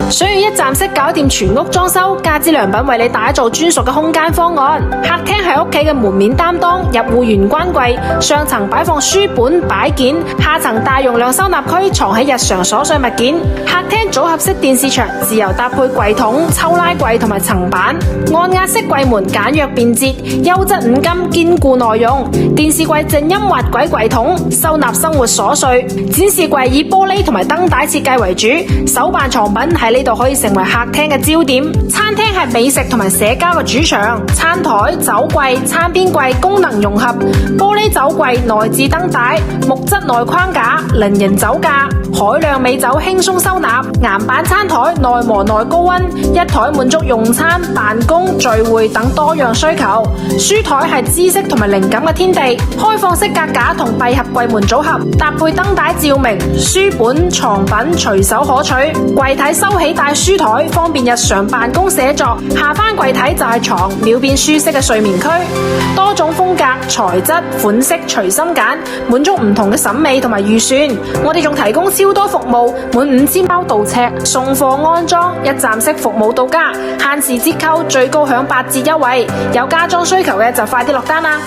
想要一站式搞掂全屋裝修，價值良品為你打造專屬嘅空間方案。客廳係屋企嘅門面擔當，入戶玄關櫃，上層擺放書本擺件，下層大容量收納區藏起日常瑣碎物件。客廳組合式電視牆，自由搭配櫃桶、抽拉櫃同埋層板。按壓式櫃門簡約便捷，優質五金堅固耐用。電視櫃靜音滑軌櫃桶，收納生活瑣碎。展示櫃以玻璃同埋燈帶設計為主，手辦藏品喺呢度可以成為客廳嘅焦點。餐廳係美食同埋社交嘅主場，餐台、酒櫃、餐邊櫃功能融合，玻璃酒櫃內置燈帶，木質內框架，菱形酒架，海量美酒輕鬆收納。岩板餐台耐磨耐高溫，一台滿足用餐、辦公、聚會等多樣需求。書台係知識同埋靈感嘅天地，開放式格架同閉合櫃門組合，搭配燈帶照明，書本藏品隨手可取。櫃體收起帶書台，方便日常辦公寫作。下翻櫃體就係床，秒變舒適嘅睡眠區。多種風格、材質、款式隨心揀，滿足唔同嘅審美同埋預算。我哋仲提供超多服務，滿5000包到尺，送貨安裝，一站式服務到家，限時折扣，最高享8折優惠。有家裝需求嘅就快啲落單啦！